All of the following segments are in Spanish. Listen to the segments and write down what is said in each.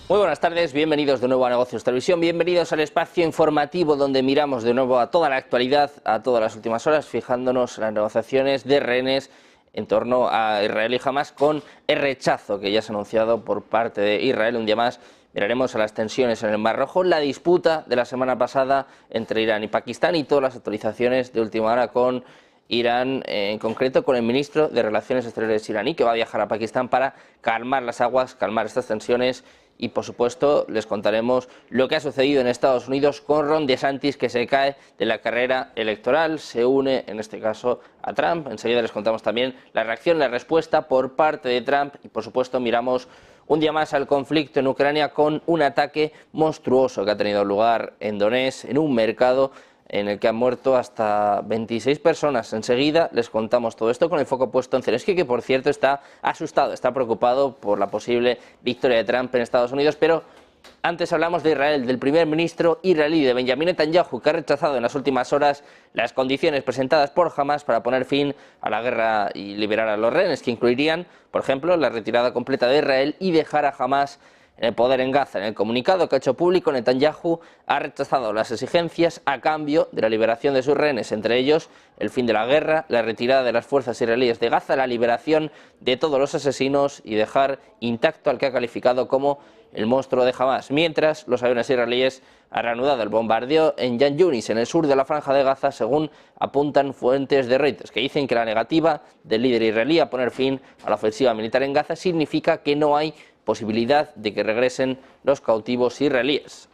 Muy buenas tardes, bienvenidos de nuevo a Negocios Televisión, bienvenidos al espacio informativo donde miramos de nuevo a toda la actualidad, a todas las últimas horas, fijándonos en las negociaciones de rehenes en torno a Israel y Hamas con el rechazo que ya se ha anunciado por parte de Israel. Un día más miraremos a las tensiones en el Mar Rojo, la disputa de la semana pasada entre Irán y Pakistán y todas las actualizaciones de última hora con Irán, en concreto con el ministro de Relaciones Exteriores iraní, que va a viajar a Pakistán para calmar las aguas, calmar estas tensiones. Y, por supuesto, les contaremos lo que ha sucedido en Estados Unidos con Ron DeSantis, que se cae de la carrera electoral, se une, en este caso, a Trump. Enseguida les contamos también la reacción, la respuesta por parte de Trump y, por supuesto, miramos un día más al conflicto en Ucrania con un ataque monstruoso que ha tenido lugar en Donetsk, en un mercado en el que han muerto hasta 26 personas. Enseguida les contamos todo esto con el foco puesto en Zelensky, que por cierto está asustado, está preocupado por la posible victoria de Trump en Estados Unidos, pero antes hablamos de Israel, del primer ministro israelí, de Benjamin Netanyahu, que ha rechazado en las últimas horas las condiciones presentadas por Hamas para poner fin a la guerra y liberar a los rehenes, que incluirían, por ejemplo, la retirada completa de Israel y dejar a Hamas en el poder en Gaza. En el comunicado que ha hecho público, Netanyahu ha rechazado las exigencias a cambio de la liberación de sus rehenes, entre ellos el fin de la guerra, la retirada de las fuerzas israelíes de Gaza, la liberación de todos los asesinos y dejar intacto al que ha calificado como el monstruo de Hamas. Mientras, los aviones israelíes han reanudado el bombardeo en Yan Yunis, en el sur de la franja de Gaza, según apuntan fuentes de Reuters, que dicen que la negativa del líder israelí a poner fin a la ofensiva militar en Gaza significa que no hay posibilidad de que regresen los cautivos israelíes.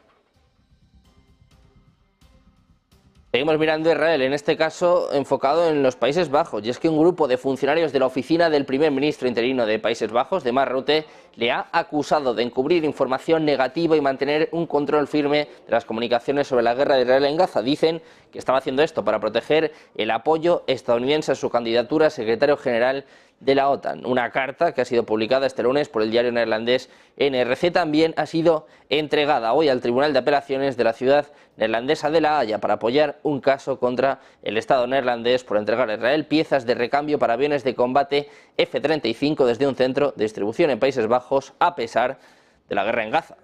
Seguimos mirando a Israel, en este caso enfocado en los Países Bajos, y es que un grupo de funcionarios de la oficina del primer ministro interino de Países Bajos, de Mark Rutte, le ha acusado de encubrir información negativa y mantener un control firme de las comunicaciones sobre la guerra de Israel en Gaza. Dicen que estaba haciendo esto para proteger el apoyo estadounidense a su candidatura a secretario general de la OTAN. Una carta que ha sido publicada este lunes por el diario neerlandés NRC también ha sido entregada hoy al Tribunal de Apelaciones de la ciudad neerlandesa de La Haya para apoyar un caso contra el Estado neerlandés por entregar a Israel piezas de recambio para aviones de combate F-35 desde un centro de distribución en Países Bajos a pesar de la guerra en Gaza.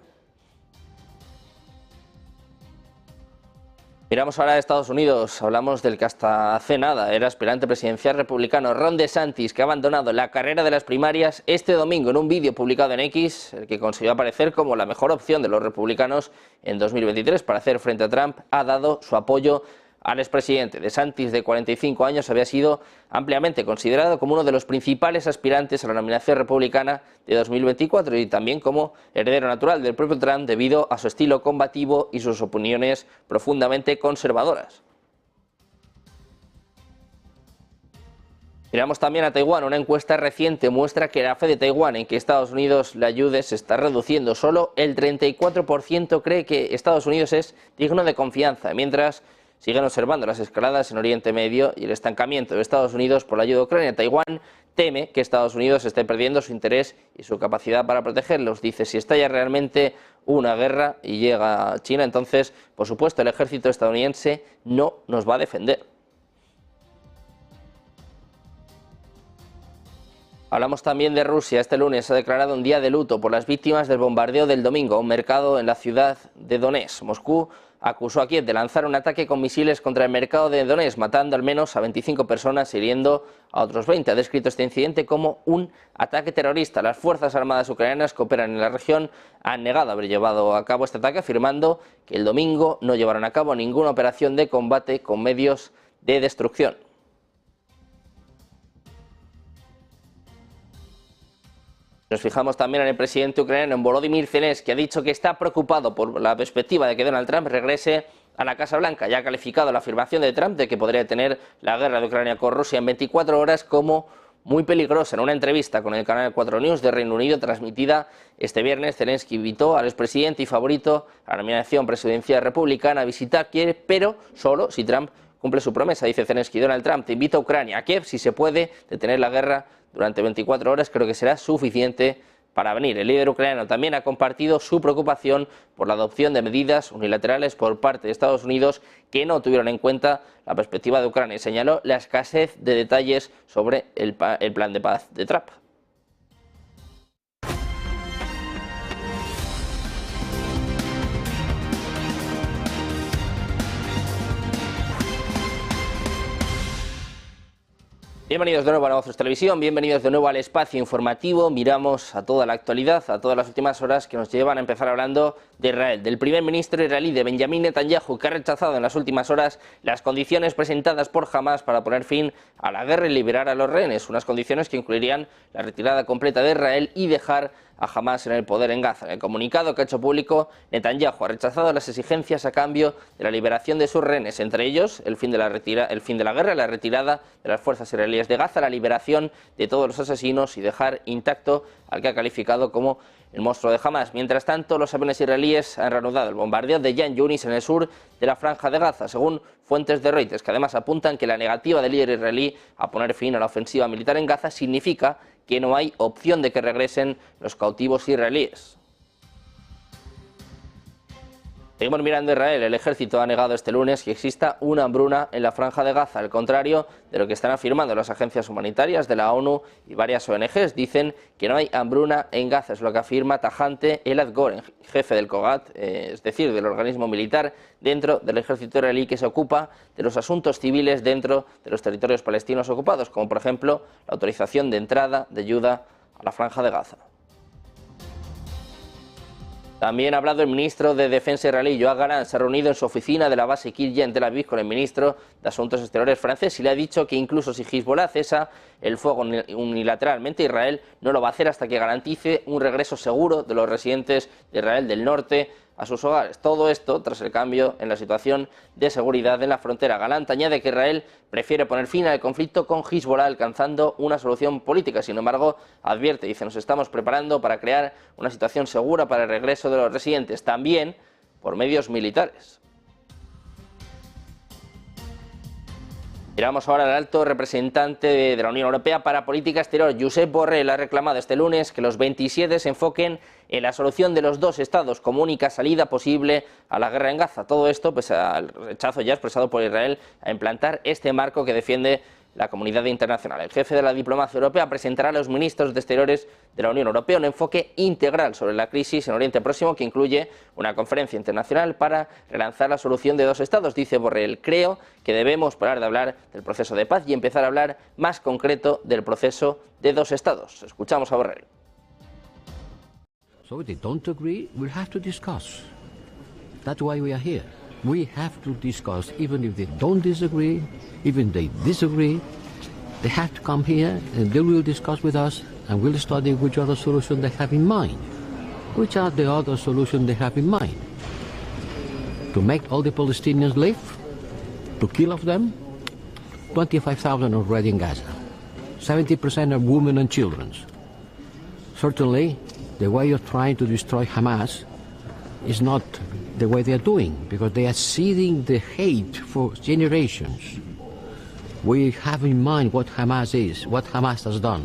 Miramos ahora a Estados Unidos, hablamos del que hasta hace nada era aspirante presidencial republicano Ron DeSantis, que ha abandonado la carrera de las primarias este domingo en un vídeo publicado en X, el que consiguió aparecer como la mejor opción de los republicanos en 2023 para hacer frente a Trump. Ha dado su apoyo al expresidente. DeSantis, de 45 años, había sido ampliamente considerado como uno de los principales aspirantes a la nominación republicana de 2024 y también como heredero natural del propio Trump debido a su estilo combativo y sus opiniones profundamente conservadoras. Miramos también a Taiwán. Una encuesta reciente muestra que la fe de Taiwán en que Estados Unidos le ayude se está reduciendo. Solo el 34% cree que Estados Unidos es digno de confianza, mientras siguen observando las escaladas en Oriente Medio y el estancamiento de Estados Unidos por la ayuda a Ucrania. Taiwán teme que Estados Unidos esté perdiendo su interés y su capacidad para protegerlos. Dice, si estalla realmente una guerra y llega a China, entonces, por supuesto, el ejército estadounidense no nos va a defender. Hablamos también de Rusia. Este lunes ha declarado un día de luto por las víctimas del bombardeo del domingo a un mercado en la ciudad de Donetsk. Moscú acusó a Kiev de lanzar un ataque con misiles contra el mercado de Donetsk, matando al menos a 25 personas y hiriendo a otros 20. Ha descrito este incidente como un ataque terrorista. Las Fuerzas Armadas ucranianas que operan en la región han negado haber llevado a cabo este ataque, afirmando que el domingo no llevaron a cabo ninguna operación de combate con medios de destrucción. Nos fijamos también en el presidente ucraniano, en Volodymyr Zelensky, que ha dicho que está preocupado por la perspectiva de que Donald Trump regrese a la Casa Blanca. Ya ha calificado la afirmación de Trump de que podría detener la guerra de Ucrania con Rusia en 24 horas como muy peligrosa. En una entrevista con el canal 4 News de Reino Unido transmitida este viernes, Zelensky invitó al expresidente y favorito a la nominación presidencial republicana a visitar Kiev, pero solo si Trump cumple su promesa. Dice Zelensky: Donald Trump te invita a Ucrania, a Kiev, si se puede detener la guerra durante 24 horas, creo que será suficiente para venir. El líder ucraniano también ha compartido su preocupación por la adopción de medidas unilaterales por parte de Estados Unidos que no tuvieron en cuenta la perspectiva de Ucrania y señaló la escasez de detalles sobre el plan de paz de Trump. Bienvenidos de nuevo a Negocios Televisión, bienvenidos de nuevo al espacio informativo. Miramos a toda la actualidad, a todas las últimas horas que nos llevan a empezar hablando de Israel, del primer ministro israelí, de Benjamín Netanyahu, que ha rechazado en las últimas horas las condiciones presentadas por Hamás para poner fin a la guerra y liberar a los rehenes, unas condiciones que incluirían la retirada completa de Israel y dejar a Hamás en el poder en Gaza. En el comunicado que ha hecho público, Netanyahu ha rechazado las exigencias a cambio de la liberación de sus rehenes, entre ellos el fin de la guerra, la retirada de las fuerzas israelíes de Gaza, la liberación de todos los asesinos y dejar intacto al que ha calificado como el monstruo de Hamás. Mientras tanto, los aviones israelíes han reanudado el bombardeo de Khan Yunis en el sur de la Franja de Gaza, según fuentes de Reuters, que además apuntan que la negativa del líder israelí a poner fin a la ofensiva militar en Gaza significa que no hay opción de que regresen los cautivos israelíes. Seguimos mirando a Israel. El ejército ha negado este lunes que exista una hambruna en la Franja de Gaza, al contrario de lo que están afirmando las agencias humanitarias de la ONU y varias ONGs. Dicen que no hay hambruna en Gaza, es lo que afirma tajante Elad Goren, jefe del Kogat, es decir, del organismo militar dentro del ejército israelí que se ocupa de los asuntos civiles dentro de los territorios palestinos ocupados, como por ejemplo la autorización de entrada de ayuda a la Franja de Gaza. También ha hablado el ministro de Defensa israelí, Yoav Gallant. Se ha reunido en su oficina de la base Kirya en Tel Aviv con el ministro de Asuntos Exteriores francés y le ha dicho que incluso si Hezbollah cesa el fuego unilateralmente, Israel no lo va a hacer hasta que garantice un regreso seguro de los residentes de Israel del norte a sus hogares. Todo esto tras el cambio en la situación de seguridad en la frontera. Gallant añade que Israel prefiere poner fin al conflicto con Hezbollah alcanzando una solución política. Sin embargo, advierte, dice, nos estamos preparando para crear una situación segura para el regreso de los residentes, también por medios militares. Miramos ahora al alto representante de la Unión Europea para Política Exterior, Josep Borrell, ha reclamado este lunes que los 27 se enfoquen en la solución de los dos estados como única salida posible a la guerra en Gaza. Todo esto pese al rechazo ya expresado por Israel a implantar este marco que defiende la comunidad internacional. El jefe de la diplomacia europea presentará a los ministros de Exteriores de la Unión Europea un enfoque integral sobre la crisis en Oriente Próximo que incluye una conferencia internacional para relanzar la solución de dos estados. Dice Borrell, creo que debemos parar de hablar del proceso de paz y empezar a hablar más concreto del proceso de dos estados. Escuchamos a Borrell. So if they don't agree, we'll have to discuss. That's why we are here. We have to discuss, even if they don't disagree, even if they disagree, they have to come here and they will discuss with us and we'll study which other solution they have in mind. Which are the other solutions they have in mind? To make all the Palestinians live? To kill of them? 25,000 already in Gaza. 70% are women and children. Certainly, the way you're trying to destroy Hamas is not the way they are doing, because they are seeding the hate for generations. We have in mind what Hamas is, what Hamas has done,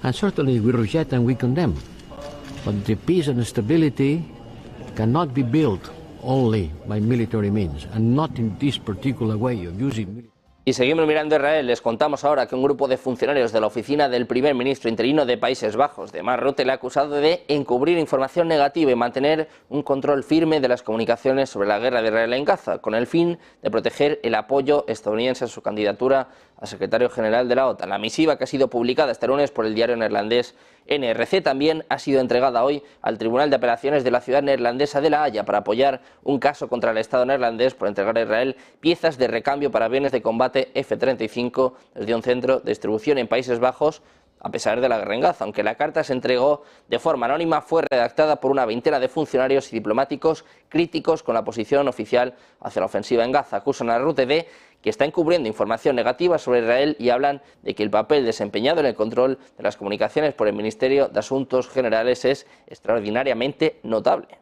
and certainly we reject and we condemn. But the peace and stability cannot be built only by military means, and not in this particular way of using military. Y seguimos mirando a Israel. Les contamos ahora que un grupo de funcionarios de la oficina del primer ministro interino de Países Bajos, de Mark Rutte, le ha acusado de encubrir información negativa y mantener un control firme de las comunicaciones sobre la guerra de Israel en Gaza, con el fin de proteger el apoyo estadounidense a su candidatura a secretario general de la OTAN. La misiva, que ha sido publicada este lunes por el diario neerlandés NRC, también ha sido entregada hoy al Tribunal de Apelaciones de la ciudad neerlandesa de La Haya para apoyar un caso contra el Estado neerlandés por entregar a Israel piezas de recambio para aviones de combate F-35 desde un centro de distribución en Países Bajos, a pesar de la guerra en Gaza. Aunque la carta se entregó de forma anónima, fue redactada por una veintena de funcionarios y diplomáticos críticos con la posición oficial hacia la ofensiva en Gaza. Acusan a Rutte de que está encubriendo información negativa sobre Israel y hablan de que el papel desempeñado en el control de las comunicaciones por el Ministerio de Asuntos Generales es extraordinariamente notable.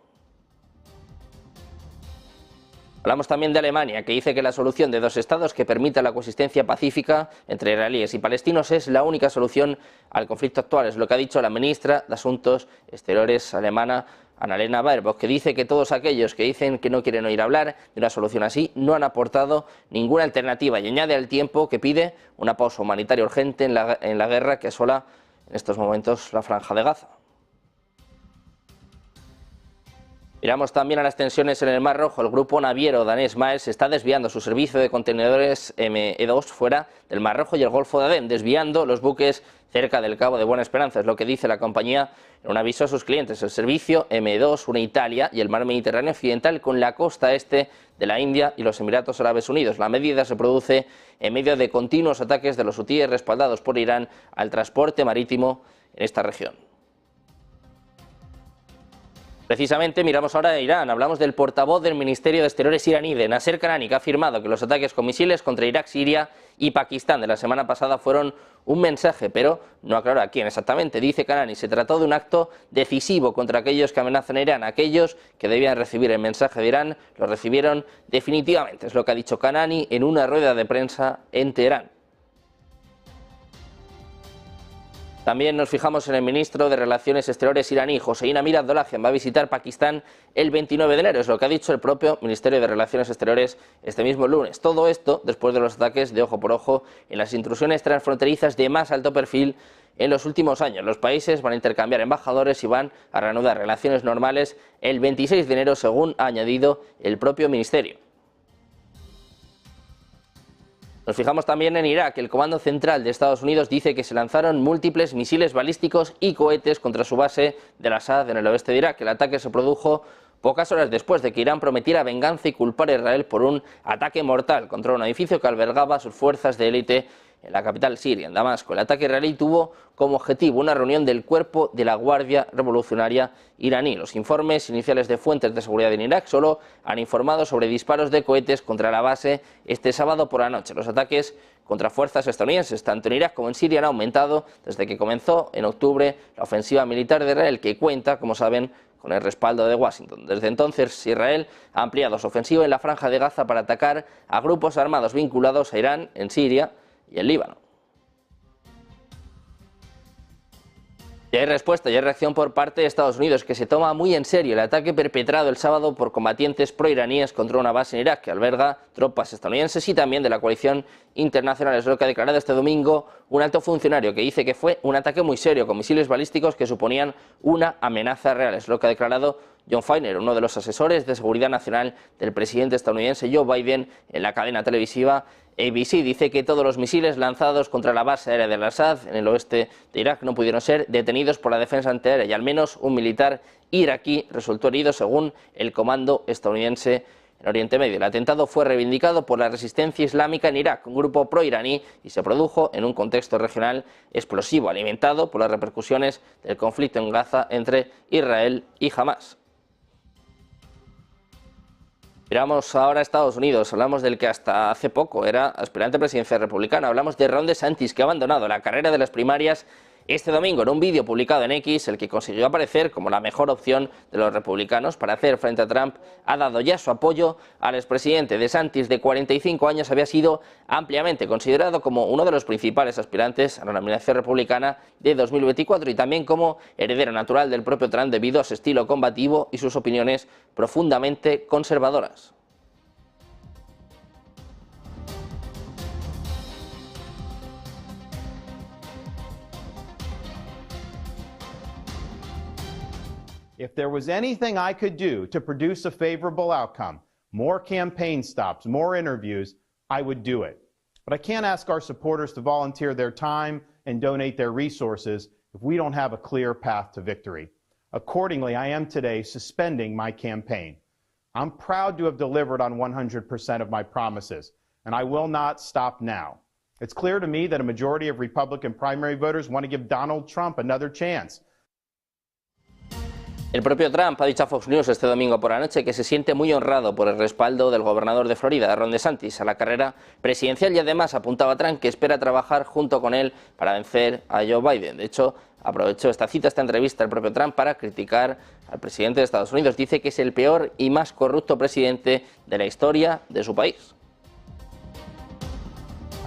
Hablamos también de Alemania, que dice que la solución de dos estados que permita la coexistencia pacífica entre israelíes y palestinos es la única solución al conflicto actual. Es lo que ha dicho la ministra de Asuntos Exteriores alemana, Annalena Baerbock, que dice que todos aquellos que dicen que no quieren oír hablar de una solución así no han aportado ninguna alternativa, y añade al tiempo que pide una pausa humanitaria urgente en la guerra que asola en estos momentos la Franja de Gaza. Miramos también a las tensiones en el Mar Rojo. El grupo naviero danés Maersk está desviando su servicio de contenedores ME2 fuera del Mar Rojo y el Golfo de Adén, desviando los buques cerca del Cabo de Buena Esperanza. Es lo que dice la compañía en un aviso a sus clientes. El servicio ME2 une Italia y el mar Mediterráneo occidental con la costa este de la India y los Emiratos Árabes Unidos. La medida se produce en medio de continuos ataques de los hutíes respaldados por Irán al transporte marítimo en esta región. Precisamente miramos ahora a Irán. Hablamos del portavoz del Ministerio de Exteriores iraní, de Nasser Kanani, que ha afirmado que los ataques con misiles contra Irak, Siria y Pakistán de la semana pasada fueron un mensaje, pero no aclara a quién exactamente. Dice Kanani, se trató de un acto decisivo contra aquellos que amenazan a Irán. Aquellos que debían recibir el mensaje de Irán lo recibieron definitivamente. Es lo que ha dicho Kanani en una rueda de prensa en Teherán. También nos fijamos en el ministro de Relaciones Exteriores iraní, Hossein Amir Abdollahian, va a visitar Pakistán el 29 de enero, es lo que ha dicho el propio Ministerio de Relaciones Exteriores este mismo lunes. Todo esto después de los ataques de ojo por ojo en las intrusiones transfronterizas de más alto perfil en los últimos años. Los países van a intercambiar embajadores y van a reanudar relaciones normales el 26 de enero, según ha añadido el propio ministerio. Nos fijamos también en Irak. El Comando Central de Estados Unidos dice que se lanzaron múltiples misiles balísticos y cohetes contra su base de Al-Assad en el oeste de Irak. El ataque se produjo pocas horas después de que Irán prometiera venganza y culpar a Israel por un ataque mortal contra un edificio que albergaba a sus fuerzas de élite en la capital siria, en Damasco. El ataque israelí tuvo como objetivo una reunión del cuerpo de la Guardia Revolucionaria iraní. Los informes iniciales de fuentes de seguridad en Irak solo han informado sobre disparos de cohetes contra la base este sábado por la noche. Los ataques contra fuerzas estadounidenses, tanto en Irak como en Siria, han aumentado desde que comenzó en octubre la ofensiva militar de Israel, que cuenta, como saben, con el respaldo de Washington. Desde entonces, Israel ha ampliado su ofensiva en la Franja de Gaza para atacar a grupos armados vinculados a Irán en Siria y el Líbano. Y hay respuesta y hay reacción por parte de Estados Unidos, que se toma muy en serio el ataque perpetrado el sábado por combatientes proiraníes contra una base en Irak que alberga tropas estadounidenses y también de la coalición internacional. Es lo que ha declarado este domingo un alto funcionario, que dice que fue un ataque muy serio con misiles balísticos que suponían una amenaza real. Es lo que ha declarado John Feiner, uno de los asesores de seguridad nacional del presidente estadounidense Joe Biden, en la cadena televisiva ABC. Dice que todos los misiles lanzados contra la base aérea de Al-Assad en el oeste de Irak no pudieron ser detenidos por la defensa antiaérea y al menos un militar iraquí resultó herido, según el comando estadounidense en Oriente Medio. El atentado fue reivindicado por la resistencia islámica en Irak, un grupo proiraní, y se produjo en un contexto regional explosivo, alimentado por las repercusiones del conflicto en Gaza entre Israel y Hamás. Miramos ahora a Estados Unidos. Hablamos del que hasta hace poco era aspirante presidencial republicano. Hablamos de Ron DeSantis, que ha abandonado la carrera de las primarias este domingo en un vídeo publicado en X, el que consiguió aparecer como la mejor opción de los republicanos para hacer frente a Trump. Ha dado ya su apoyo al expresidente. DeSantis, de 45 años, había sido ampliamente considerado como uno de los principales aspirantes a la nominación republicana de 2024 y también como heredero natural del propio Trump debido a su estilo combativo y sus opiniones profundamente conservadoras. If there was anything I could do to produce a favorable outcome, more campaign stops, more interviews, I would do it. But I can't ask our supporters to volunteer their time and donate their resources if we don't have a clear path to victory. Accordingly, I am today suspending my campaign. I'm proud to have delivered on 100% of my promises, and I will not stop now. It's clear to me that a majority of Republican primary voters want to give Donald Trump another chance. El propio Trump ha dicho a Fox News este domingo por la noche que se siente muy honrado por el respaldo del gobernador de Florida, Ron DeSantis, a la carrera presidencial y además apuntaba a Trump que espera trabajar junto con él para vencer a Joe Biden. De hecho, aprovechó esta entrevista el propio Trump para criticar al presidente de Estados Unidos. Dice que es el peor y más corrupto presidente de la historia de su país.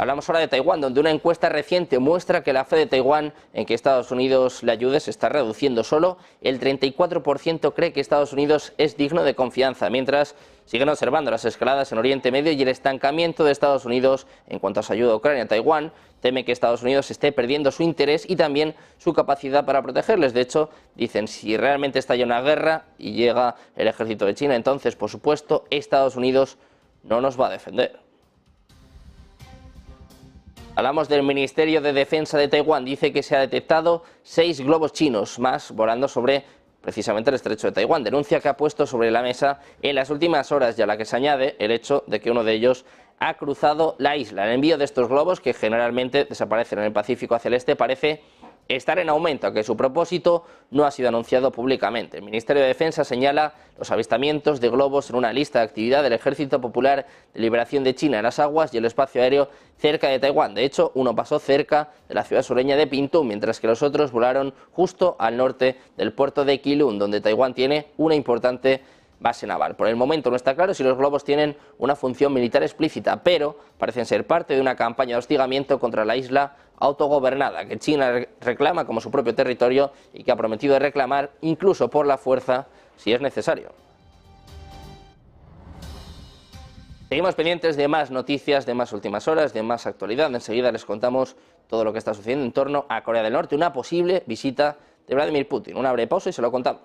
Hablamos ahora de Taiwán, donde una encuesta reciente muestra que la fe de Taiwán en que Estados Unidos le ayude se está reduciendo. Solo el 34% cree que Estados Unidos es digno de confianza, mientras siguen observando las escaladas en Oriente Medio y el estancamiento de Estados Unidos en cuanto a su ayuda a Ucrania. Taiwán teme que Estados Unidos esté perdiendo su interés y también su capacidad para protegerles. De hecho, dicen, si realmente estalla una guerra y llega el ejército de China, entonces, por supuesto, Estados Unidos no nos va a defender. Hablamos del Ministerio de Defensa de Taiwán. Dice que se ha detectado 6 globos chinos más volando sobre precisamente el estrecho de Taiwán. Denuncia que ha puesto sobre la mesa en las últimas horas y a la que se añade el hecho de que uno de ellos ha cruzado la isla. El envío de estos globos, que generalmente desaparecen en el Pacífico hacia el este, parece estar en aumento, aunque su propósito no ha sido anunciado públicamente. El Ministerio de Defensa señala los avistamientos de globos en una lista de actividad del Ejército Popular de Liberación de China en las aguas y el espacio aéreo cerca de Taiwán. De hecho, uno pasó cerca de la ciudad sureña de Pingtung, mientras que los otros volaron justo al norte del puerto de Keelung, donde Taiwán tiene una importante base naval. Por el momento no está claro si los globos tienen una función militar explícita, pero parecen ser parte de una campaña de hostigamiento contra la isla autogobernada que China reclama como su propio territorio y que ha prometido reclamar incluso por la fuerza si es necesario. Seguimos pendientes de más noticias, de más últimas horas, de más actualidad. Enseguida les contamos todo lo que está sucediendo en torno a Corea del Norte, una posible visita de Vladimir Putin. Una breve pausa y se lo contamos.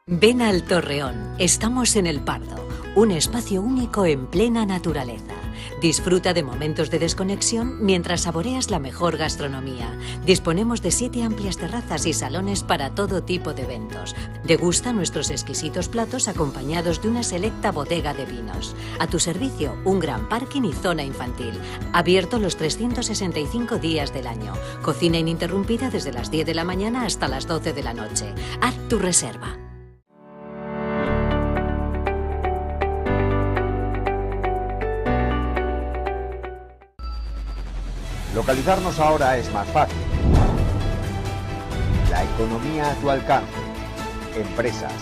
Ven al Torreón, estamos en El Pardo, un espacio único en plena naturaleza. Disfruta de momentos de desconexión mientras saboreas la mejor gastronomía. Disponemos de 7 amplias terrazas y salones para todo tipo de eventos. Degusta nuestros exquisitos platos acompañados de una selecta bodega de vinos. A tu servicio, un gran parking y zona infantil. Abierto los 365 días del año. Cocina ininterrumpida desde las 10 de la mañana hasta las 12 de la noche. Haz tu reserva. Localizarnos ahora es más fácil. La economía a tu alcance. Empresas,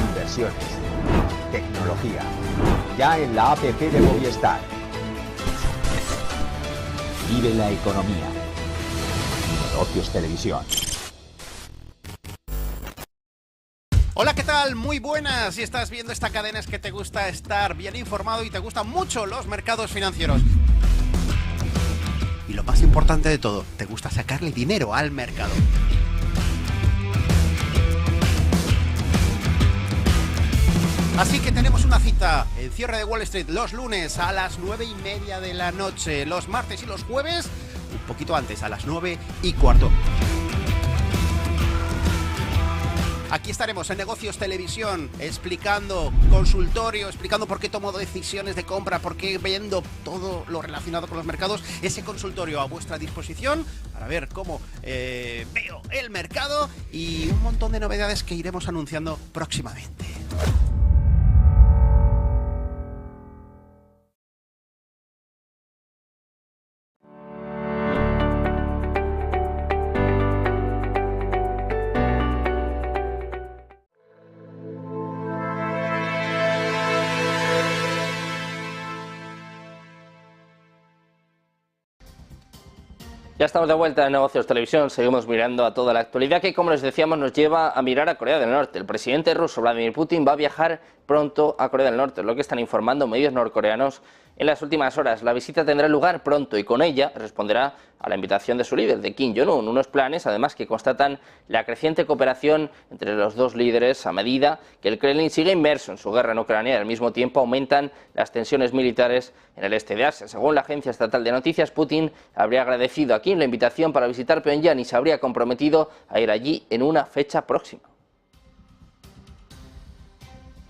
inversiones, tecnología. Ya en la app de Movistar. Vive la economía. Negocios Televisión. Hola, ¿qué tal? Muy buenas. Si estás viendo esta cadena es que te gusta estar bien informado y te gustan mucho los mercados financieros. Y lo más importante de todo, te gusta sacarle dinero al mercado. Así que tenemos una cita, el cierre de Wall Street los lunes a las 9:30 de la noche, los martes y los jueves un poquito antes, a las 9:15. Aquí estaremos en Negocios Televisión explicando consultorio, explicando por qué tomo decisiones de compra, por qué vendo, todo lo relacionado con los mercados. Ese consultorio a vuestra disposición para ver cómo veo el mercado y un montón de novedades que iremos anunciando próximamente. Ya estamos de vuelta en Negocios Televisión, seguimos mirando a toda la actualidad que, como les decíamos, nos lleva a mirar a Corea del Norte. El presidente ruso Vladimir Putin va a viajar pronto a Corea del Norte, es lo que están informando medios norcoreanos en las últimas horas. La visita tendrá lugar pronto y con ella responderá a la invitación de su líder, de Kim Jong-un, unos planes además que constatan la creciente cooperación entre los dos líderes a medida que el Kremlin sigue inmerso en su guerra en Ucrania y al mismo tiempo aumentan las tensiones militares en el este de Asia. Según la agencia estatal de noticias, Putin habría agradecido a Kim la invitación para visitar Pyongyang y se habría comprometido a ir allí en una fecha próxima.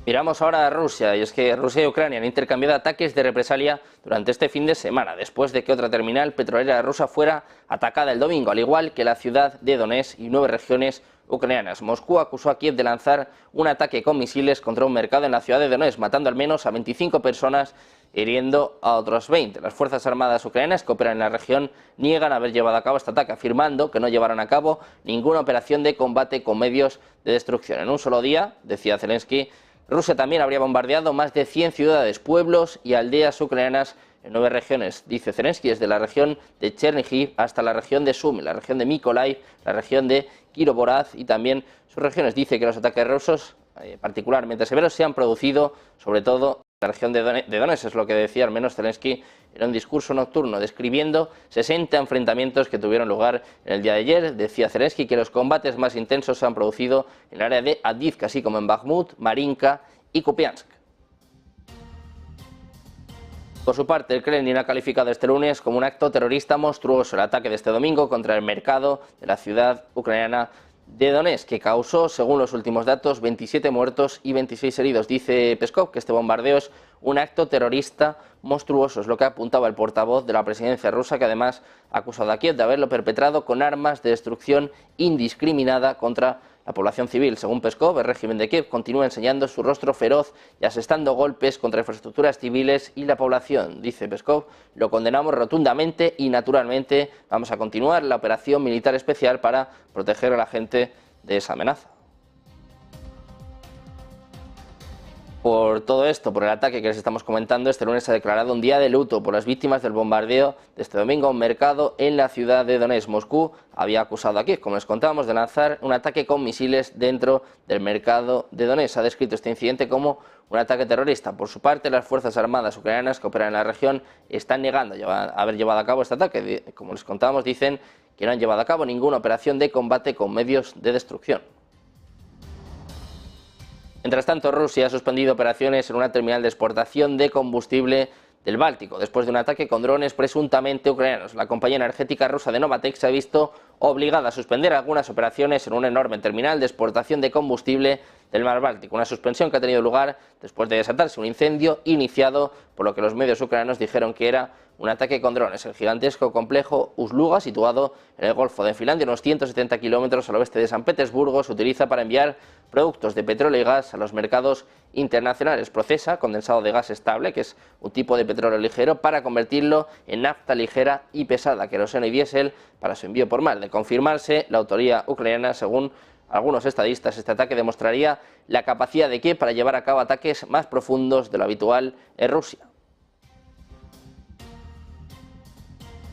Miramos ahora a Rusia, y es que Rusia y Ucrania han intercambiado ataques de represalia durante este fin de semana, después de que otra terminal petrolera rusa fuera atacada el domingo, al igual que la ciudad de Donetsk y 9 regiones ucranianas. Moscú acusó a Kiev de lanzar un ataque con misiles contra un mercado en la ciudad de Donetsk, matando al menos a 25 personas hiriendo a otros 20. Las Fuerzas Armadas ucranianas que operan en la región niegan haber llevado a cabo este ataque, afirmando que no llevaron a cabo ninguna operación de combate con medios de destrucción. En un solo día, decía Zelensky, Rusia también habría bombardeado más de 100 ciudades, pueblos y aldeas ucranianas en 9 regiones. Dice Zelensky, desde la región de Chernihiv hasta la región de Sumy, la región de Mykolaiv, la región de Kirovohrad y también sus regiones. Dice que los ataques rusos, particularmente severos, se han producido sobre todo en la región de Donetsk, es lo que decía al menos Zelensky en un discurso nocturno, describiendo 60 enfrentamientos que tuvieron lugar en el día de ayer. Decía Zelensky que los combates más intensos se han producido en el área de Avdiivka, así como en Bakhmut, Marinka y Kupiansk. Por su parte, el Kremlin ha calificado este lunes como un acto terrorista monstruoso el ataque de este domingo contra el mercado de la ciudad ucraniana de Donetsk, que causó, según los últimos datos, 27 muertos y 26 heridos. Dice Peskov que este bombardeo es un acto terrorista monstruoso, es lo que apuntaba el portavoz de la presidencia rusa, que además ha acusado a Kiev de haberlo perpetrado con armas de destrucción indiscriminada contra la población civil. Según Peskov, el régimen de Kiev continúa enseñando su rostro feroz y asestando golpes contra infraestructuras civiles y la población. Dice Peskov, lo condenamos rotundamente y naturalmente vamos a continuar la operación militar especial para proteger a la gente de esa amenaza. Por todo esto, por el ataque que les estamos comentando, este lunes se ha declarado un día de luto por las víctimas del bombardeo de este domingo a un mercado en la ciudad de Donetsk. Moscú había acusado a Kiev, como les contábamos, de lanzar un ataque con misiles dentro del mercado de Donetsk. Ha descrito este incidente como un ataque terrorista. Por su parte, las Fuerzas Armadas ucranianas que operan en la región están negando haber llevado a cabo este ataque. Como les contábamos, dicen que no han llevado a cabo ninguna operación de combate con medios de destrucción. Mientras tanto, Rusia ha suspendido operaciones en una terminal de exportación de combustible del Báltico, después de un ataque con drones presuntamente ucranianos. La compañía energética rusa de Novatek se ha visto obligada a suspender algunas operaciones en una enorme terminal de exportación de combustible del Mar Báltico, una suspensión que ha tenido lugar después de desatarse un incendio iniciado por lo que los medios ucranianos dijeron que era un ataque con drones. El gigantesco complejo Ust-Luga, situado en el Golfo de Finlandia, unos 170 kilómetros al oeste de San Petersburgo, se utiliza para enviar productos de petróleo y gas a los mercados internacionales. Procesa condensado de gas estable, que es un tipo de petróleo ligero, para convertirlo en nafta ligera y pesada, queroseno y diésel, para su envío por mar. De confirmarse la autoría ucraniana, según algunos estadistas, este ataque demostraría la capacidad de Kiev para llevar a cabo ataques más profundos de lo habitual en Rusia.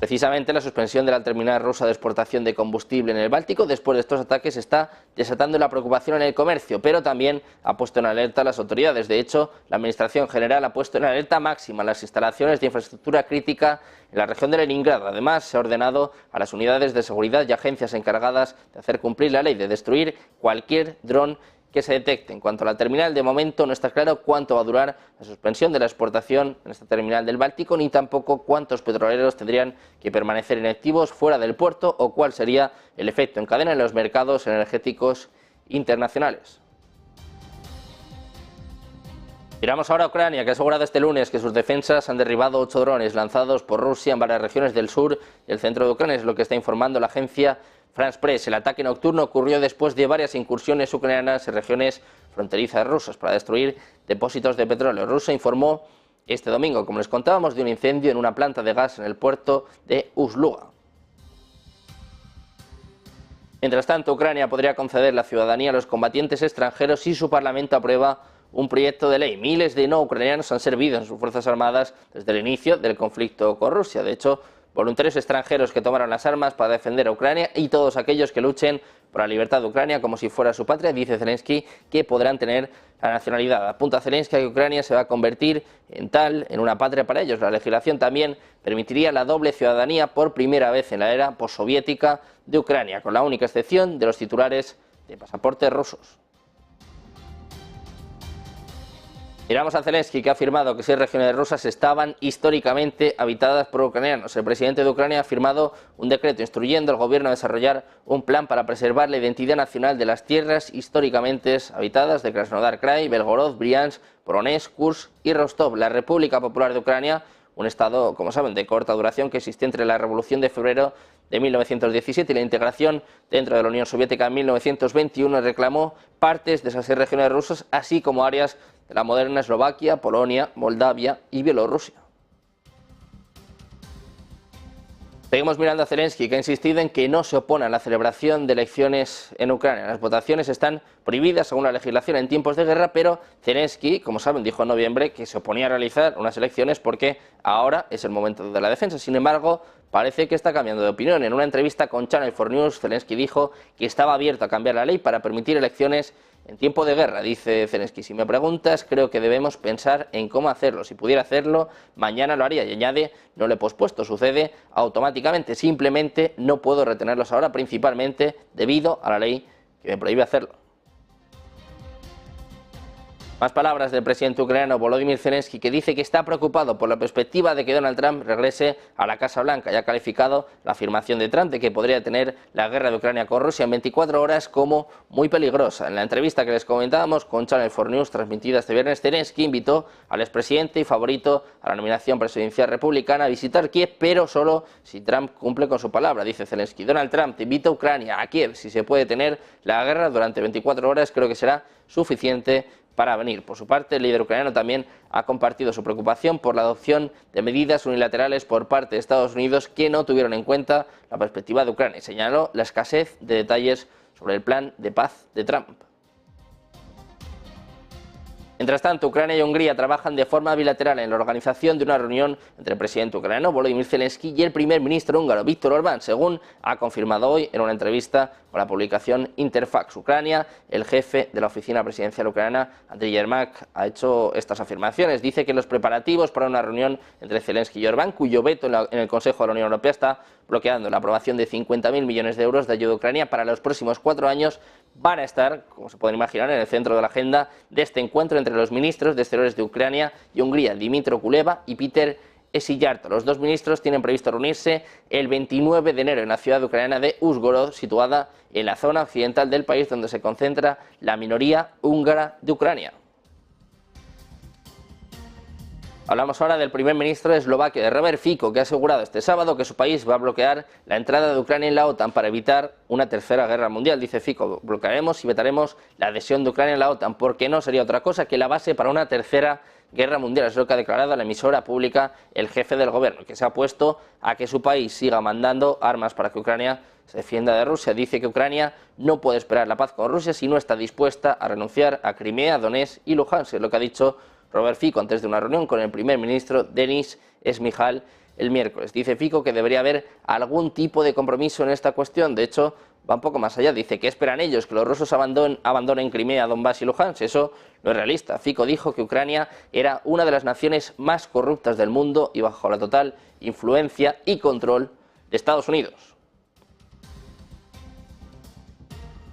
Precisamente la suspensión de la terminal rusa de exportación de combustible en el Báltico después de estos ataques está desatando la preocupación en el comercio, pero también ha puesto en alerta a las autoridades. De hecho, la Administración General ha puesto en alerta máxima las instalaciones de infraestructura crítica en la región de Leningrado. Además, se ha ordenado a las unidades de seguridad y agencias encargadas de hacer cumplir la ley, de destruir cualquier dron que se detecte. En cuanto a la terminal, de momento no está claro cuánto va a durar la suspensión de la exportación en esta terminal del Báltico, ni tampoco cuántos petroleros tendrían que permanecer inactivos fuera del puerto o cuál sería el efecto en cadena en los mercados energéticos internacionales. Miramos ahora a Ucrania, que ha asegurado este lunes que sus defensas han derribado 8 drones lanzados por Rusia en varias regiones del sur y el centro de Ucrania, es lo que está informando la agencia France Press. El ataque nocturno ocurrió después de varias incursiones ucranianas en regiones fronterizas rusas para destruir depósitos de petróleo. Rusia informó este domingo, como les contábamos, de un incendio en una planta de gas en el puerto de Ust-Luga. Mientras tanto, Ucrania podría conceder la ciudadanía a los combatientes extranjeros si su parlamento aprueba un proyecto de ley. Miles de no ucranianos han servido en sus fuerzas armadas desde el inicio del conflicto con Rusia. De hecho, voluntarios extranjeros que tomaron las armas para defender a Ucrania y todos aquellos que luchen por la libertad de Ucrania como si fuera su patria, dice Zelensky, que podrán tener la nacionalidad. Apunta Zelensky a que Ucrania se va a convertir en una patria para ellos. La legislación también permitiría la doble ciudadanía por primera vez en la era postsoviética de Ucrania, con la única excepción de los titulares de pasaportes rusos. Miramos a Zelensky, que ha afirmado que 6 regiones rusas estaban históricamente habitadas por ucranianos. El presidente de Ucrania ha firmado un decreto instruyendo al gobierno a desarrollar un plan para preservar la identidad nacional de las tierras históricamente habitadas de Krasnodar Krai, Belgorod, Briansk, Voronezh, Kursk y Rostov. La República Popular de Ucrania, un estado, como saben, de corta duración que existió entre la Revolución de Febrero de 1917 y la integración dentro de la Unión Soviética en 1921, reclamó partes de esas 6 regiones rusas, así como áreas de la moderna Eslovaquia, Polonia, Moldavia y Bielorrusia. Seguimos mirando a Zelensky, que ha insistido en que no se opone a la celebración de elecciones en Ucrania. Las votaciones están prohibidas según la legislación en tiempos de guerra, pero Zelensky, como saben, dijo en noviembre que se oponía a realizar unas elecciones porque ahora es el momento de la defensa. Sin embargo, parece que está cambiando de opinión. En una entrevista con Channel 4 News, Zelensky dijo que estaba abierto a cambiar la ley para permitir elecciones en tiempo de guerra. Dice Zelensky: si me preguntas, creo que debemos pensar en cómo hacerlo. Si pudiera hacerlo, mañana lo haría. Y añade: no lo he pospuesto, sucede automáticamente. Simplemente no puedo retenerlos ahora, principalmente debido a la ley que me prohíbe hacerlo. Más palabras del presidente ucraniano Volodymyr Zelensky, que dice que está preocupado por la perspectiva de que Donald Trump regrese a la Casa Blanca y ha calificado la afirmación de Trump de que podría tener la guerra de Ucrania con Rusia en 24 horas como muy peligrosa. En la entrevista que les comentábamos con Channel 4 News, transmitida este viernes, Zelensky invitó al expresidente y favorito a la nominación presidencial republicana a visitar Kiev, pero solo si Trump cumple con su palabra. Dice Zelensky: Donald Trump te invita a Ucrania, a Kiev. Si se puede tener la guerra durante 24 horas, creo que será suficiente para venir. Por su parte, el líder ucraniano también ha compartido su preocupación por la adopción de medidas unilaterales por parte de Estados Unidos que no tuvieron en cuenta la perspectiva de Ucrania y señaló la escasez de detalles sobre el plan de paz de Trump. Mientras tanto, Ucrania y Hungría trabajan de forma bilateral en la organización de una reunión entre el presidente ucraniano Volodymyr Zelensky y el primer ministro húngaro Viktor Orbán, según ha confirmado hoy en una entrevista con la publicación Interfax. Ucrania, el jefe de la oficina presidencial ucraniana, Andriy Yermak, ha hecho estas afirmaciones. Dice que los preparativos para una reunión entre Zelensky y Orbán, cuyo veto en el Consejo de la Unión Europea está bloqueando la aprobación de 50.000 millones de euros de ayuda a Ucrania para los próximos 4 años, van a estar, como se pueden imaginar, en el centro de la agenda de este encuentro entre los ministros de Exteriores de Ucrania y Hungría, Dmytro Kuleba y Peter Szijjártó. Los dos ministros tienen previsto reunirse el 29 de enero en la ciudad ucraniana de Uzhhorod, situada en la zona occidental del país donde se concentra la minoría húngara de Ucrania. Hablamos ahora del primer ministro de Eslovaquia, de Robert Fico, que ha asegurado este sábado que su país va a bloquear la entrada de Ucrania en la OTAN para evitar una tercera guerra mundial. Dice Fico: bloquearemos y vetaremos la adhesión de Ucrania en la OTAN, porque no sería otra cosa que la base para una tercera guerra mundial. Es lo que ha declarado a la emisora pública el jefe del gobierno, que se ha opuesto a que su país siga mandando armas para que Ucrania se defienda de Rusia. Dice que Ucrania no puede esperar la paz con Rusia si no está dispuesta a renunciar a Crimea, Donetsk y Luhansk. Es lo que ha dicho Robert Fico antes de una reunión con el primer ministro Denis Shmyhal el miércoles. Dice Fico que debería haber algún tipo de compromiso en esta cuestión. De hecho, va un poco más allá. Dice que esperan ellos que los rusos abandonen Crimea, Donbass y Luhansk. Eso no es realista. Fico dijo que Ucrania era una de las naciones más corruptas del mundo y bajo la total influencia y control de Estados Unidos.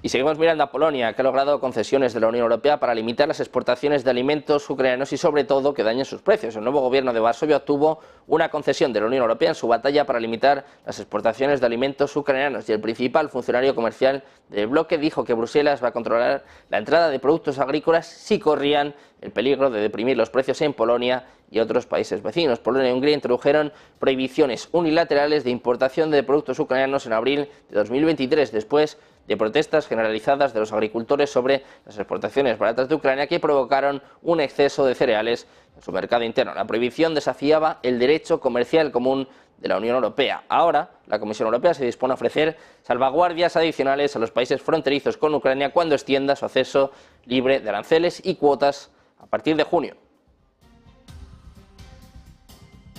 Y seguimos mirando a Polonia, que ha logrado concesiones de la Unión Europea para limitar las exportaciones de alimentos ucranianos y sobre todo que dañen sus precios. El nuevo gobierno de Varsovia obtuvo una concesión de la Unión Europea en su batalla para limitar las exportaciones de alimentos ucranianos y el principal funcionario comercial del bloque dijo que Bruselas va a controlar la entrada de productos agrícolas si corrían el peligro de deprimir los precios en Polonia y otros países vecinos. Polonia y Hungría introdujeron prohibiciones unilaterales de importación de productos ucranianos en abril de 2023, después de protestas generalizadas de los agricultores sobre las exportaciones baratas de Ucrania que provocaron un exceso de cereales en su mercado interno. La prohibición desafiaba el derecho comercial común de la Unión Europea. Ahora, la Comisión Europea se dispone a ofrecer salvaguardias adicionales a los países fronterizos con Ucrania cuando extienda su acceso libre de aranceles y cuotas a partir de junio.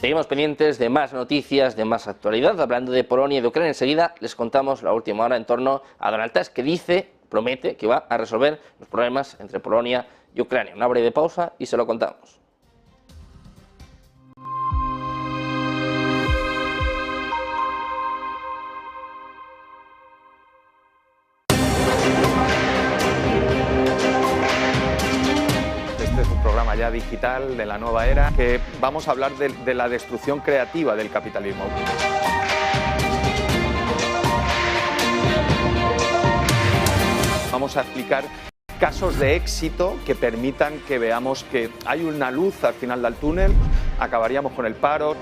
Seguimos pendientes de más noticias, de más actualidad. Hablando de Polonia y de Ucrania, enseguida les contamos la última hora en torno a Donald Tusk, que promete que va a resolver los problemas entre Polonia y Ucrania. Una breve pausa y se lo contamos. Ya digital de la nueva era, que vamos a hablar de la destrucción creativa del capitalismo. Vamos a explicar casos de éxito que permitan que veamos que hay una luz al final del túnel, acabaríamos con el paro.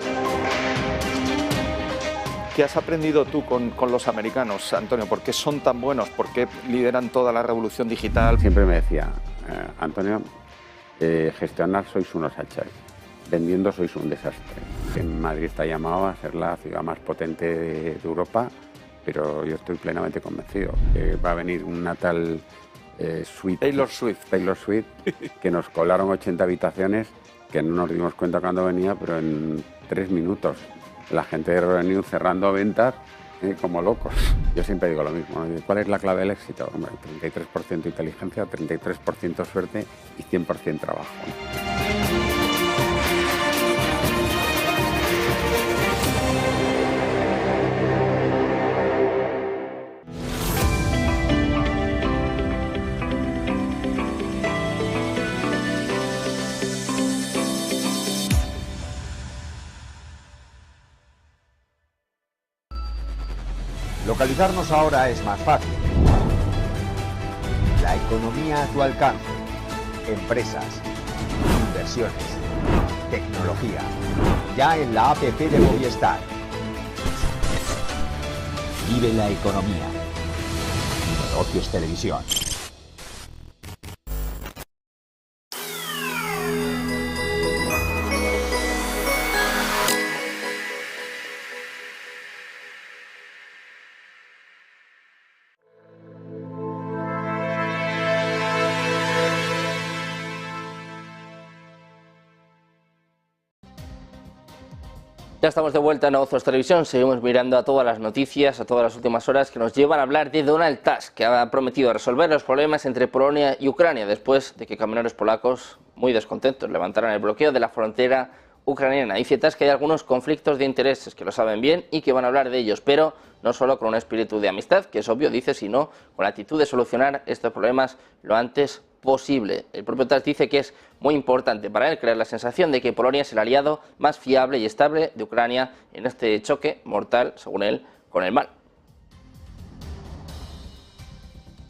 ¿Qué has aprendido tú con los americanos, Antonio? ¿Por qué son tan buenos? ¿Por qué lideran toda la revolución digital? Siempre me decía, Antonio, gestionar sois unos hachas, vendiendo sois un desastre. En Madrid está llamado a ser la ciudad más potente de Europa, pero yo estoy plenamente convencido que va a venir una tal Taylor Swift, que nos colaron 80 habitaciones, que no nos dimos cuenta cuando venía, pero en 3 minutos la gente de Revenue cerrando ventas como locos. Yo siempre digo lo mismo, ¿no? ¿Cuál es la clave del éxito? Hombre, 33% inteligencia, 33% suerte y 100% trabajo. Localizarnos ahora es más fácil. La economía a tu alcance. Empresas, inversiones, tecnología. Ya en la APP de Movistar. Vive la economía. Negocios Televisión. Ya estamos de vuelta en Negocios Televisión, seguimos mirando a todas las noticias, a todas las últimas horas que nos llevan a hablar de Donald Tusk, que ha prometido resolver los problemas entre Polonia y Ucrania después de que camioneros polacos, muy descontentos, levantaran el bloqueo de la frontera ucraniana. Dice Tusk que hay algunos conflictos de intereses, que lo saben bien y que van a hablar de ellos, pero no solo con un espíritu de amistad, que es obvio, dice, sino con la actitud de solucionar estos problemas lo antes posible. El propio Tusk dice que es muy importante para él crear la sensación de que Polonia es el aliado más fiable y estable de Ucrania en este choque mortal, según él, con el mal.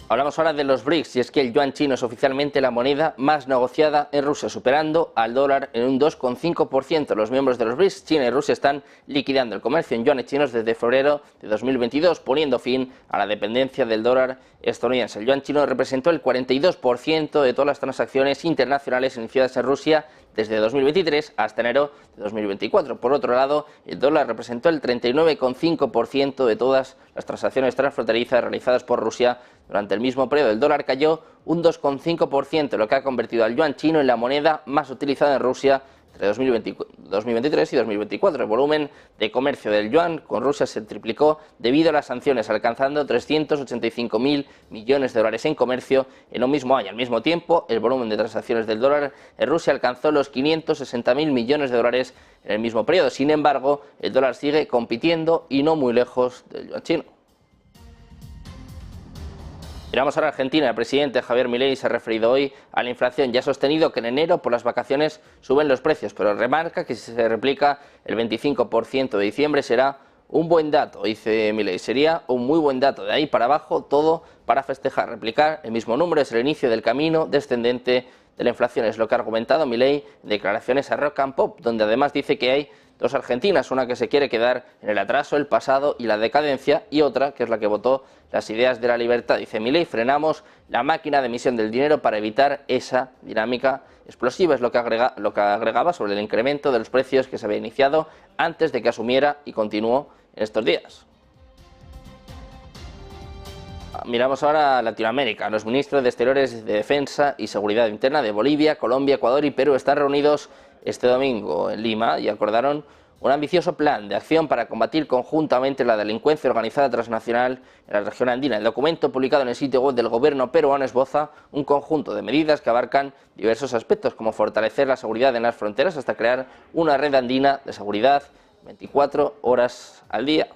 Hablamos ahora de los BRICS, y es que el yuan chino es oficialmente la moneda más negociada en Rusia, superando al dólar en un 2,5%. Los miembros de los BRICS, China y Rusia, están liquidando el comercio en yuanes chinos desde febrero de 2022, poniendo fin a la dependencia del dólar estadounidense. El yuan chino representó el 42% de todas las transacciones internacionales iniciadas en Rusia desde 2023 hasta enero de 2024. Por otro lado, el dólar representó el 39,5% de todas las transacciones transfronterizas realizadas por Rusia durante el mismo periodo. El dólar cayó un 2,5%, lo que ha convertido al yuan chino en la moneda más utilizada en Rusia entre 2023 y 2024. El volumen de comercio del yuan con Rusia se triplicó debido a las sanciones, alcanzando 385.000 millones de dólares en comercio en un mismo año. Al mismo tiempo, el volumen de transacciones del dólar en Rusia alcanzó los 560.000 millones de dólares en el mismo periodo. Sin embargo, el dólar sigue compitiendo y no muy lejos del yuan chino. Miramos ahora a Argentina. El presidente Javier Milei se ha referido hoy a la inflación y ha sostenido que en enero por las vacaciones suben los precios, pero remarca que si se replica el 25% de diciembre será un buen dato, dice Milei. Sería un muy buen dato, de ahí para abajo todo para festejar. Replicar el mismo número es el inicio del camino descendente de la inflación, es lo que ha argumentado Milei en declaraciones a Rock and Pop, donde además dice que hay dos Argentinas, una que se quiere quedar en el atraso, el pasado y la decadencia, y otra que es la que votó las ideas de la libertad. Dice Milei, frenamos la máquina de emisión del dinero para evitar esa dinámica explosiva. Es lo que agregaba sobre el incremento de los precios que se había iniciado antes de que asumiera y continuó en estos días. Miramos ahora a Latinoamérica. Los ministros de Exteriores, de Defensa y Seguridad Interna de Bolivia, Colombia, Ecuador y Perú están reunidos este domingo en Lima y acordaron un ambicioso plan de acción para combatir conjuntamente la delincuencia organizada transnacional en la región andina. El documento publicado en el sitio web del gobierno peruano esboza un conjunto de medidas que abarcan diversos aspectos, como fortalecer la seguridad en las fronteras hasta crear una red andina de seguridad 24 horas al día.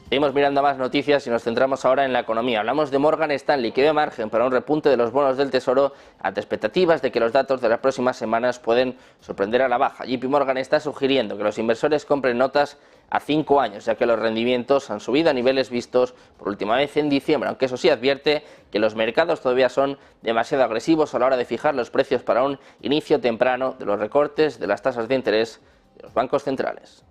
Seguimos mirando más noticias y nos centramos ahora en la economía. Hablamos de Morgan Stanley, que ve margen para un repunte de los bonos del Tesoro ante expectativas de que los datos de las próximas semanas pueden sorprender a la baja. JP Morgan está sugiriendo que los inversores compren notas a 5 años, ya que los rendimientos han subido a niveles vistos por última vez en diciembre, aunque eso sí advierte que los mercados todavía son demasiado agresivos a la hora de fijar los precios para un inicio temprano de los recortes de las tasas de interés de los bancos centrales.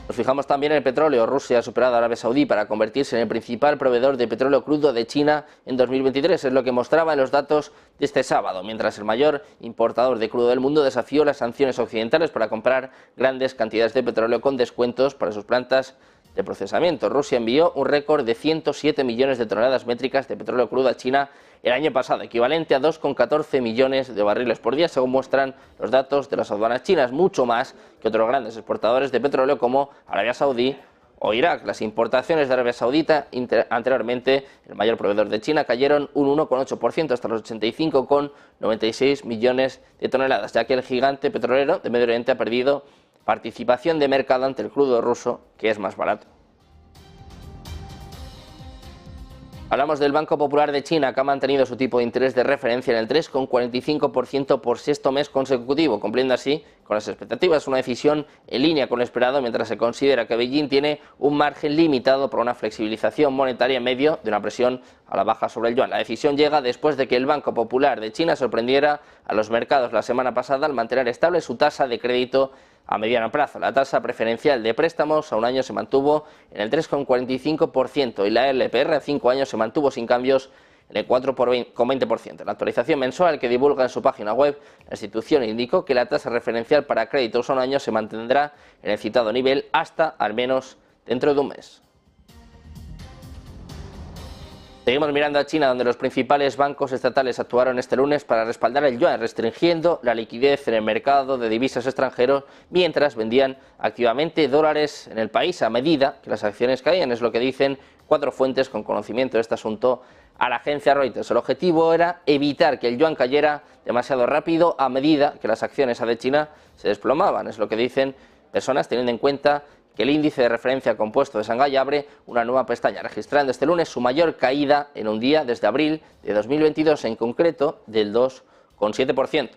Nos fijamos también en el petróleo. Rusia ha superado a Arabia Saudí para convertirse en el principal proveedor de petróleo crudo de China en 2023, es lo que mostraban los datos de este sábado, mientras el mayor importador de crudo del mundo desafió las sanciones occidentales para comprar grandes cantidades de petróleo con descuentos para sus plantas de procesamiento. Rusia envió un récord de 107 millones de toneladas métricas de petróleo crudo a China el año pasado, equivalente a 2,14 millones de barriles por día, según muestran los datos de las aduanas chinas, mucho más que otros grandes exportadores de petróleo como Arabia Saudí o Irak. Las importaciones de Arabia Saudita, anteriormente el mayor proveedor de China, cayeron un 1,8% hasta los 85,96 millones de toneladas, ya que el gigante petrolero de Medio Oriente ha perdido participación de mercado ante el crudo ruso, que es más barato. Hablamos del Banco Popular de China, que ha mantenido su tipo de interés de referencia en el 3,45% por sexto mes consecutivo, cumpliendo así con las expectativas. Una decisión en línea con lo esperado, mientras se considera que Beijing tiene un margen limitado por una flexibilización monetaria en medio de una presión a la baja sobre el yuan. La decisión llega después de que el Banco Popular de China sorprendiera a los mercados la semana pasada al mantener estable su tasa de crédito a mediano plazo. La tasa preferencial de préstamos a un año se mantuvo en el 3,45% y la LPR a 5 años se mantuvo sin cambios en el 4,20%. En la actualización mensual que divulga en su página web, la institución indicó que la tasa referencial para créditos a un año se mantendrá en el citado nivel hasta al menos dentro de un mes. Seguimos mirando a China, donde los principales bancos estatales actuaron este lunes para respaldar el yuan, restringiendo la liquidez en el mercado de divisas extranjeros, mientras vendían activamente dólares en el país a medida que las acciones caían. Es lo que dicen 4 fuentes con conocimiento de este asunto a la agencia Reuters. El objetivo era evitar que el yuan cayera demasiado rápido a medida que las acciones de China se desplomaban. Es lo que dicen personas, teniendo en cuenta que el índice de referencia compuesto de Shanghái abre una nueva pestaña, registrando este lunes su mayor caída en un día desde abril de 2022, en concreto del 2,7%.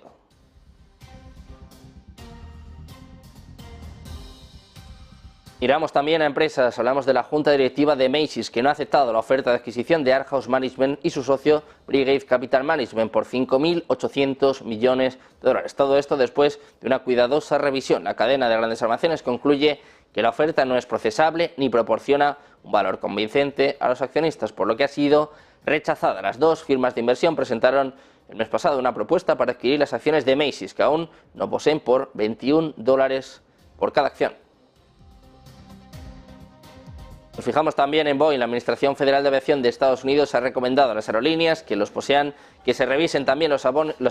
Miramos también a empresas. Hablamos de la junta directiva de Macy's, que no ha aceptado la oferta de adquisición de Arthouse Management y su socio Brigade Capital Management por 5.800 millones de dólares. Todo esto después de una cuidadosa revisión. La cadena de grandes almacenes concluye que la oferta no es procesable ni proporciona un valor convincente a los accionistas, por lo que ha sido rechazada. Las dos firmas de inversión presentaron el mes pasado una propuesta para adquirir las acciones de Macy's, que aún no poseen, por $21 por cada acción. Nos fijamos también en Boeing. La Administración Federal de Aviación de Estados Unidos ha recomendado a las aerolíneas que los posean que se revisen también los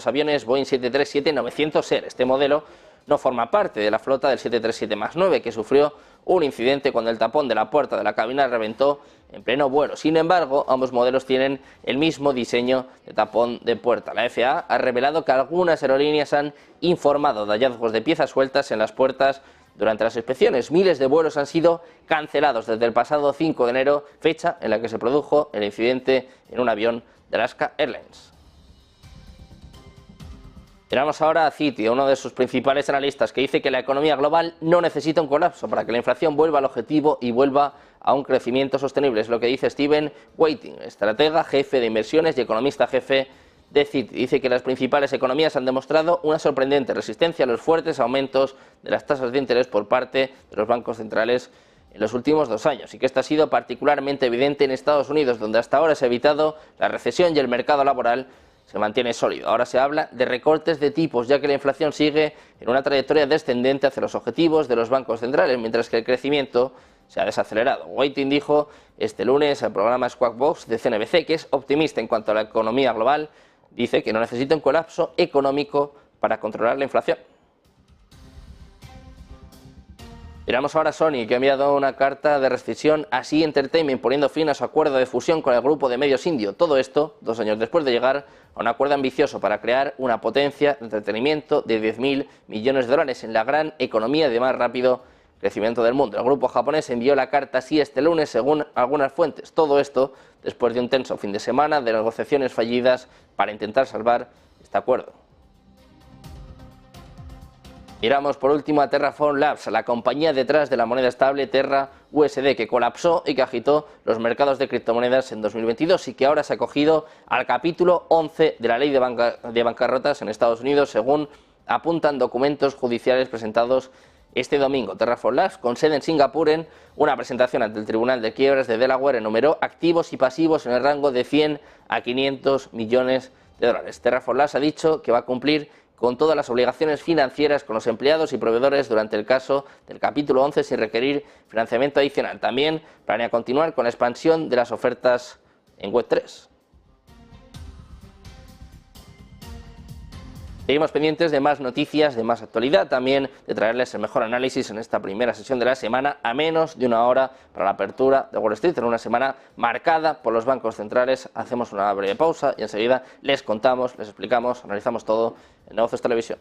aviones Boeing 737-900ER. Este modelo no forma parte de la flota del 737 MAX 9, que sufrió un incidente cuando el tapón de la puerta de la cabina reventó en pleno vuelo. Sin embargo, ambos modelos tienen el mismo diseño de tapón de puerta. La FAA ha revelado que algunas aerolíneas han informado de hallazgos de piezas sueltas en las puertas durante las inspecciones. Miles de vuelos han sido cancelados desde el pasado 5 de enero, fecha en la que se produjo el incidente en un avión de Alaska Airlines. Miramos ahora a Citi, uno de sus principales analistas, que dice que la economía global no necesita un colapso para que la inflación vuelva al objetivo y vuelva a un crecimiento sostenible. Es lo que dice Stephen Whiting, estratega, jefe de inversiones y economista jefe de Citi. Dice que las principales economías han demostrado una sorprendente resistencia a los fuertes aumentos de las tasas de interés por parte de los bancos centrales en los últimos 2 años, y que esto ha sido particularmente evidente en Estados Unidos, donde hasta ahora se ha evitado la recesión y el mercado laboral se mantiene sólido. Ahora se habla de recortes de tipos, ya que la inflación sigue en una trayectoria descendente hacia los objetivos de los bancos centrales, mientras que el crecimiento se ha desacelerado. Whiting dijo este lunes al programa Squawk Box de CNBC que es optimista en cuanto a la economía global. Dice que no necesita un colapso económico para controlar la inflación. Miramos ahora a Sony, que ha enviado una carta de rescisión a Sea Entertainment, poniendo fin a su acuerdo de fusión con el grupo de medios indio. Todo esto 2 años después de llegar a un acuerdo ambicioso para crear una potencia de entretenimiento de $10.000 millones en la gran economía de más rápido crecimiento del mundo. El grupo japonés envió la carta así este lunes, según algunas fuentes. Todo esto después de un tenso fin de semana de negociaciones fallidas para intentar salvar este acuerdo. Miramos por último a Terraform Labs, la compañía detrás de la moneda estable Terra USD, que colapsó y que agitó los mercados de criptomonedas en 2022 y que ahora se ha acogido al capítulo 11 de la ley de bancarrotas en Estados Unidos, según apuntan documentos judiciales presentados Este domingo, Terraform Labs, con sede en Singapur, en una presentación ante el Tribunal de Quiebras de Delaware, enumeró activos y pasivos en el rango de 100 a 500 millones de dólares. Terraform Labs ha dicho que va a cumplir con todas las obligaciones financieras con los empleados y proveedores durante el caso del capítulo 11 sin requerir financiamiento adicional. También planea continuar con la expansión de las ofertas en Web3. Seguimos pendientes de más noticias, de más actualidad, también de traerles el mejor análisis en esta primera sesión de la semana, a menos de una hora para la apertura de Wall Street, en una semana marcada por los bancos centrales. Hacemos una breve pausa y enseguida les contamos, les explicamos, analizamos todo en Negocios Televisión.